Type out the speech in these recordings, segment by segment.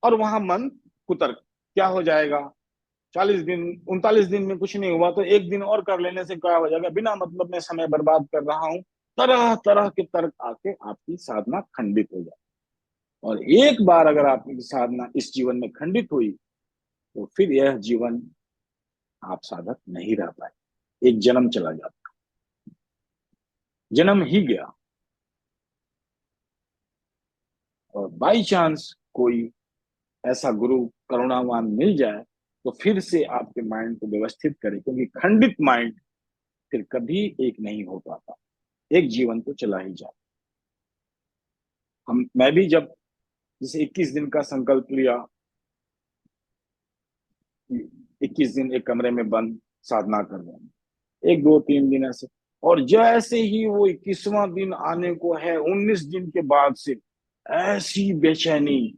और वहां मन कुतर्क, क्या हो जाएगा, 40 दिन 39 दिन में कुछ नहीं हुआ तो एक दिन और कर लेने से क्या हो जाएगा, बिना मतलब में समय बर्बाद कर रहा हूं, तरह तरह के तर्क आके आपकी साधना खंडित हो जाए। और एक बार अगर आपकी साधना इस जीवन में खंडित हुई तो फिर यह जीवन आप साधक नहीं रह पाए, एक जन्म चला जाता, जन्म ही गया। और बाई चांस कोई ऐसा गुरु करुणावान मिल जाए तो फिर से आपके माइंड को व्यवस्थित करे, क्योंकि खंडित माइंड फिर कभी एक नहीं हो पाता, एक जीवन तो चला ही जाता। मैं भी जब जैसे 21 दिन का संकल्प लिया, 21 दिन एक कमरे में बंद साधना कर रहे हैं, 1 2 3 दिन ऐसे, और जैसे ही वो 21वां दिन आने को है, 19 दिन के बाद से ऐसी बेचैनी,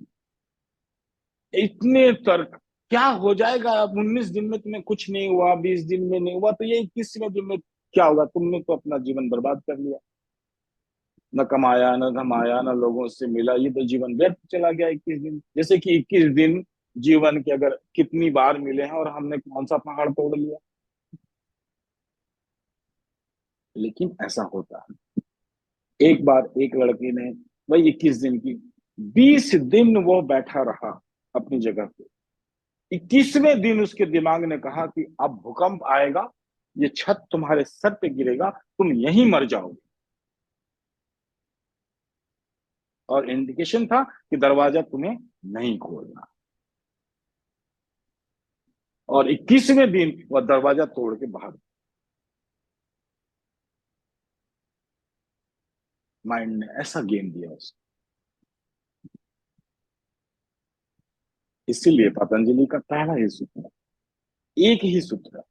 इतने तर्क, क्या हो जाएगा अब 19 दिन में, तुम्हें कुछ नहीं हुआ, 20 दिन में नहीं हुआ तो ये 21वें दिन में क्या होगा, तुमने तो अपना जीवन बर्बाद कर लिया, न कमाया न धमाया न लोगों से मिला, ये तो जीवन व्यर्थ चला गया 21 दिन। जैसे कि 21 दिन जीवन के अगर कितनी बार मिले हैं और हमने कौन सा पहाड़ तोड़ लिया। लेकिन ऐसा होता है। एक बार एक लड़की ने, वही 21 दिन की, 20 दिन वो बैठा रहा अपनी जगह पे, 21वें दिन उसके दिमाग ने कहा कि अब भूकंप आएगा, ये छत तुम्हारे सर पे गिरेगा, तुम यहीं मर जाओगे। और इंडिकेशन था कि दरवाजा तुम्हें नहीं खोलना। और 21वें दिन वह दरवाजा तोड़ के बाहर, माइंड ने ऐसा गेम दिया उसे। इसीलिए पतंजलि का पहला ही सूत्र, एक ही सूत्र,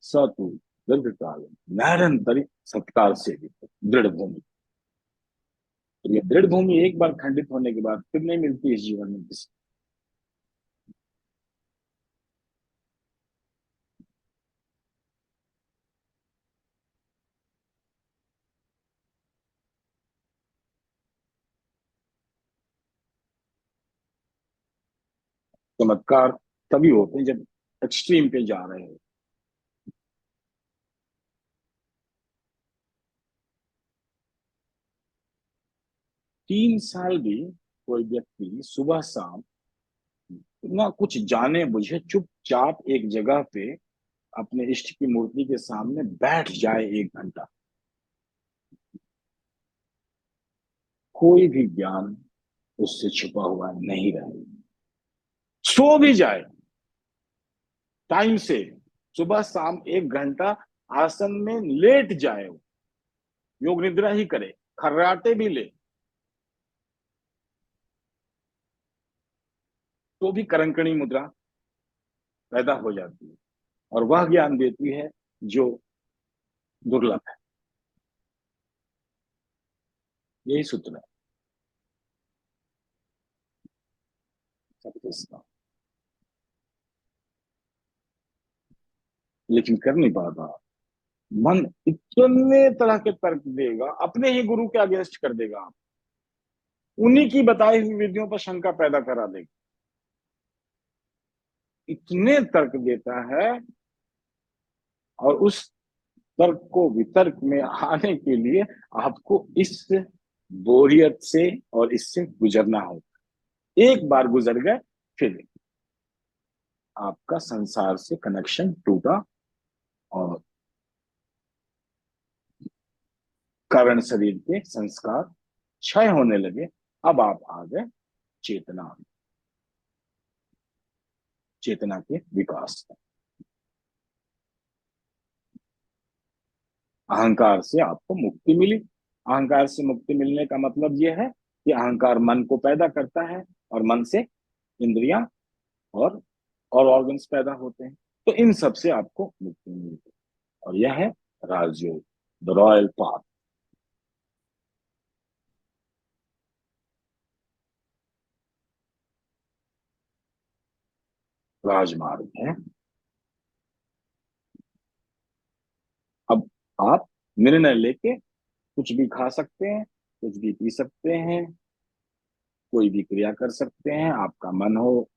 सतु दीर्घकाल नैरंतरिक सत्कार से दृढ़ भूमि। तो ये दृढ़ भूमि एक बार खंडित होने के बाद फिर नहीं मिलती इस जीवन में किसी। चमत्कार तभी होते हैं जब एक्सट्रीम पे जा रहे हो। 3 साल भी कोई व्यक्ति सुबह शाम ना कुछ जाने बुझे चुपचाप एक जगह पे अपने इष्ट की मूर्ति के सामने बैठ जाए 1 घंटा, कोई भी ज्ञान उससे छुपा हुआ नहीं रहेगा। सो भी जाए टाइम से, सुबह शाम 1 घंटा आसन में लेट जाए, योग निद्रा ही करे, खर्राटे भी ले, तो भी करंकणी मुद्रा पैदा हो जाती है। और वह ज्ञान देती है जो दुर्लभ है। यही सूत्र है सबके इसका। लेकिन कर नहीं पाता, मन इतने तरह के तर्क देगा, अपने ही गुरु के अगेंस्ट कर देगा, आप उन्हीं की बताई हुई विधियों पर शंका पैदा करा देगा, इतने तर्क देता है। और उस तर्क को वितर्क में आने के लिए आपको इस बोरियत से और इससे गुजरना होगा। एक बार गुजर गए फिर आपका संसार से कनेक्शन टूटा, और कारण शरीर के संस्कार क्षय होने लगे। अब आप आ गए चेतना, चेतना के विकास में। अहंकार से आपको मुक्ति मिली। अहंकार से मुक्ति मिलने का मतलब यह है कि अहंकार मन को पैदा करता है, और मन से इंद्रियां और ऑर्गन्स पैदा होते हैं। तो इन सब से आपको मुक्ति मिलती है, और यह है राजयोग, द रॉयल पाथ, राजमार्ग है। अब आप निर्णय लेके कुछ भी खा सकते हैं, कुछ भी पी सकते हैं, कोई भी क्रिया कर सकते हैं। आपका मन हो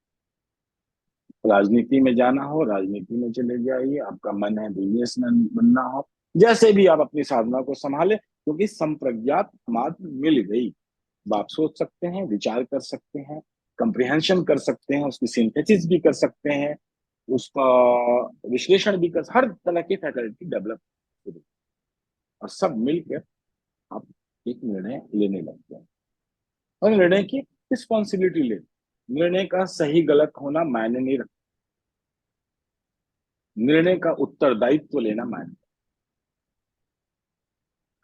राजनीति में जाना हो, राजनीति में चले जाइए। आपका मन है बिजनेसमैन बनना हो, जैसे भी आप अपनी साधना को संभाले, क्योंकि संप्रज्ञात मात्र मिल गई। अब आप सोच सकते हैं, विचार कर सकते हैं, कंप्रिहेंशन कर सकते हैं, उसकी सिंथेसिस भी कर सकते हैं, उसका विश्लेषण भी कर, हर तरह की फैकल्टी डेवलप, और सब मिलकर आप एक निर्णय लेने लगते हैं। और निर्णय की रिस्पॉन्सिबिलिटी ले, निर्णय का सही गलत होना मायने नहीं रखता, निर्णय का उत्तरदायित्व लेना मायने।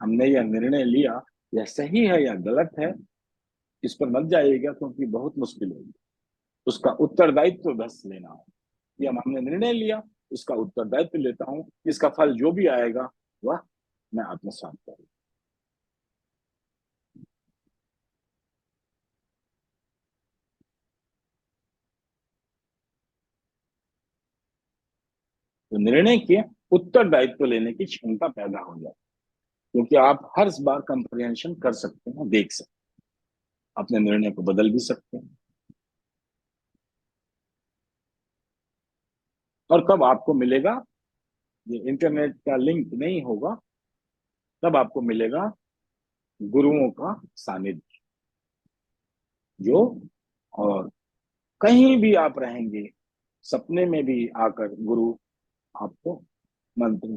हमने यह निर्णय लिया, यह सही है या गलत है, इस पर मत जाइएगा, क्योंकि बहुत मुश्किल होगी। उसका उत्तरदायित्व बस लेना हो कि हमने निर्णय लिया, इसका उत्तरदायित्व लेता हूं, इसका फल जो भी आएगा वह मैं आत्मसात करूँ। तो निर्णय के उत्तरदायित्व लेने की क्षमता पैदा हो जाए, क्योंकि आप हर बार कंप्रिहेंशन कर सकते हैं, देख सकते हैं, अपने निर्णय को बदल भी सकते हैं। और कब आपको मिलेगा, ये इंटरनेट का लिंक नहीं होगा, तब आपको मिलेगा गुरुओं का सानिध्य, जो, और कहीं भी आप रहेंगे, सपने में भी आकर गुरु आपको मंत्र